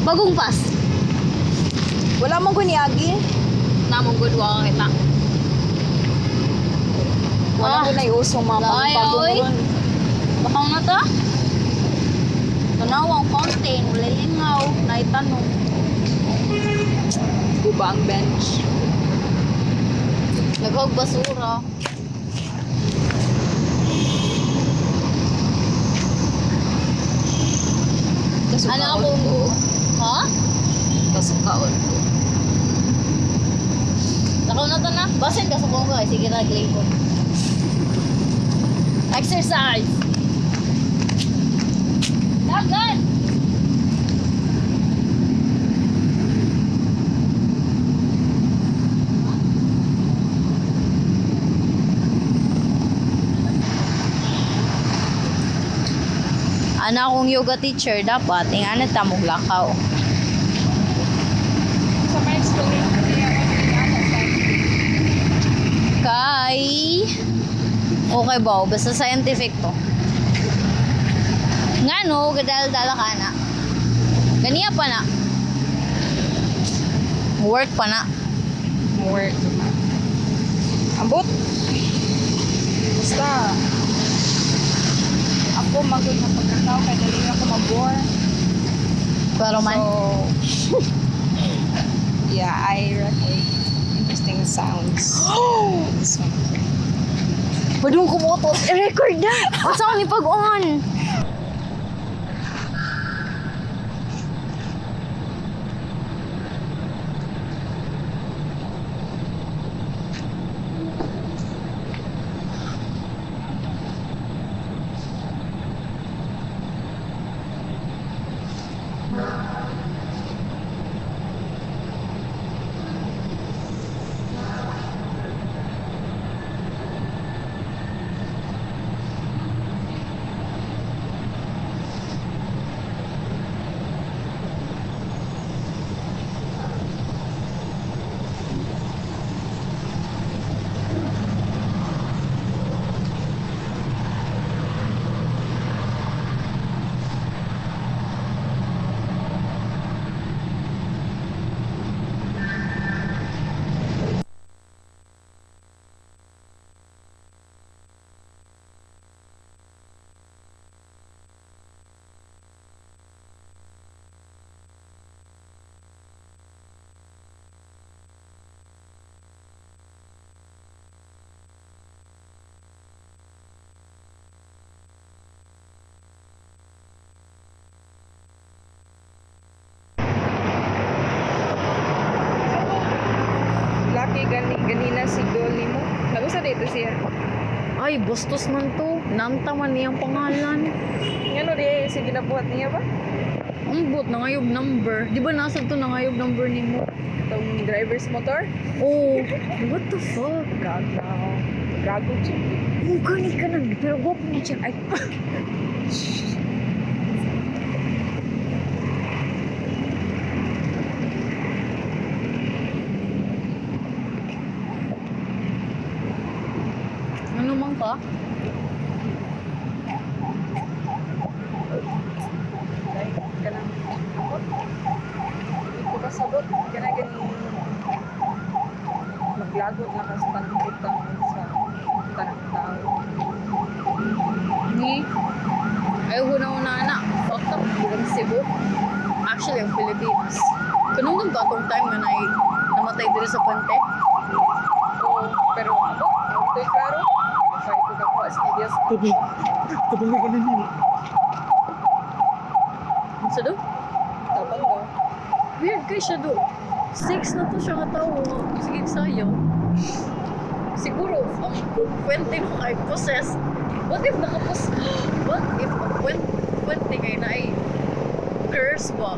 Bagong pass. Wala mong kunyagi. Namong good wa kita. Wala ko na iusong mga Layo, bagong oy. ron. Bakaw na to? Tanawang fountain, lilingaw, naitanong. Guba ang bench. Naghog basura. Ano akong... Ha? Kasukaon ko. Nakaw na to na? Basin ka sa kong ka. Sige na, Clayton. Exercise! Dagan! Ana akong yoga teacher dapat ingana ta mo lakaw. Sa may explain ko niya Kay okay ba? Basta scientific to. Ngano gadal-dala ka na. Ganiya pa na. Work pa na. work. Ambot. Basta. Ako magod na pagkatao kaya dali na ako mabore. Pero man. So, yeah, I record interesting sounds. So, Padung kumutot. I-record na. Asa ko ni pag-on? lucky ganina si Dolly mo. Nagusa dito siya. Ay, bustos man to. Nanta man niyang pangalan. Ano di, sige nabuhat niya ba? Ang bot, nangayob number. Di ba nasa to nangayob number ni mo? Itong driver's motor? Oh, what the fuck? Gago. Gago siya. Oh, gani ka na. Pero guwapo mo siya. Ay, ano man ka? Dahil ka lang. Ako? Hindi ko kasabot. Kaya gani maglagot na ka sa panungkutang sa tanang tao. Ni? Ay, una-una na. Fucked up. Bulang Cebu. Actually, ang Philippines. Kanunong ba itong time na namatay dito sa Puente? Oo, pero ako, ito'y klaro. Masaya ko na po as videos. Tabang ka na nila. Ano sa do? Tapang daw. Weird kay siya do. 6 na to siya katawa. Sige, sayo. Siguro, ang Puente mo kay possessed. What if What if ang Puente kay na ay curse ba?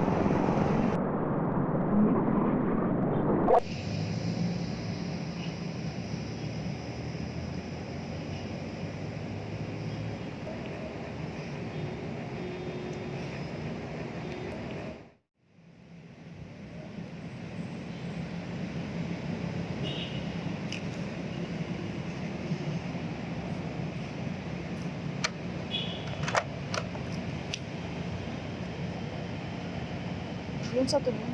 Yun sa tuloy.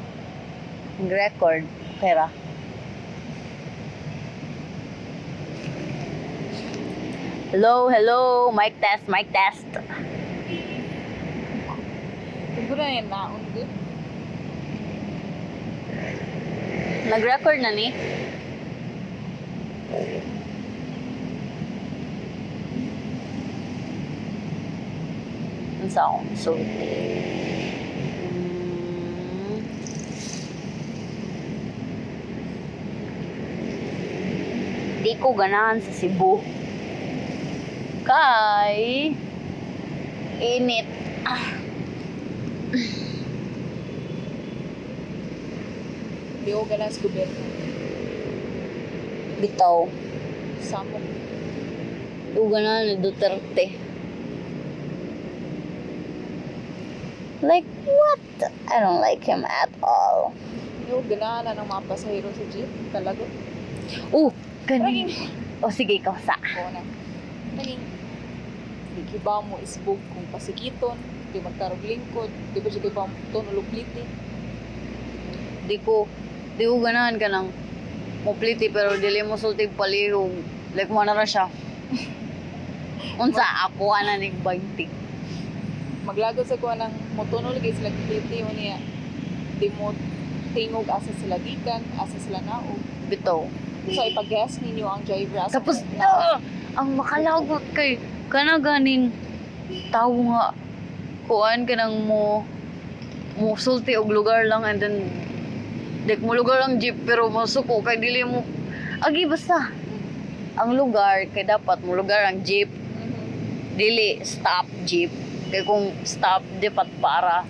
Record. Pera. Hello, hello. Mic test, mic test. Siguro na yan naon din. Nag-record na ni? Ano sa akong sulti? Di ko ganahan sa Cebu. Kay init. Di ko ganas gobyerno. Bitaw. Samok. Di ko ganahan ni Duterte. Like, what? I don't like him at all. Di ko ganahan ng mga pasahero sa jeep. Kalagot. Ganing. O sige, ikaw sa. Ko na. Naging. Di kiba mo isbog kung pasikiton. Di magkarog lingkod. Di ba siya kiba mo tonulog pliti. Di ko ganahan ka ng mopliti pero dili mo sultig palihog. Like mo na ra siya. Unsa ako ana ning 20. Maglagot sa kuha ng motonol guys sila pliti o niya. Di mo tingog asa sila gikan, asa sila naog. Bitaw. So ipag-guess ninyo ang driver asa Tapos na. ang makalagot kay kana ganing tawo nga kuan ka nang mo sulti og lugar lang and then dek mo lugar ang jeep pero masuko kay dili mo agi basta ang lugar kay dapat mo lugar ang jeep dili stop jeep kay kung stop dapat para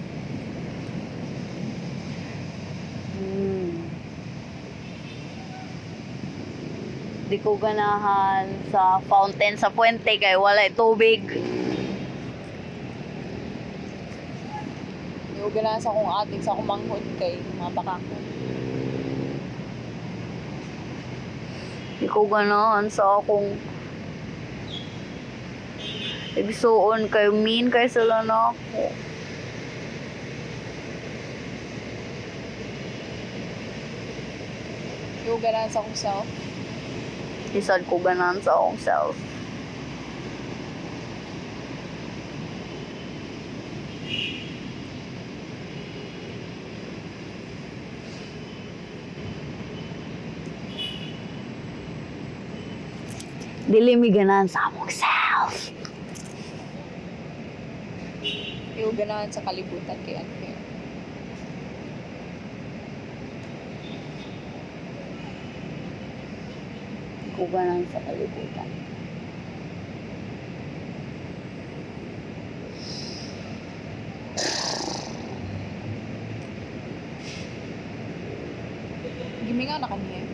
di ko ganahan sa fountain sa puente kay wala tubig. Di ko ganahan sa akong ating sa akong manghod kay mga bakako. Di ko ganahan sa akong igsuon kay mean kay sila na ako. Di ko ganahan sa akong self. Isad ko ganahan sa akong self. Dili mi ganahan sa akong self. Di ko ganahan sa kalibutan kay unfair. Ko ganahan sa kalibutan. Giminga na kami eh.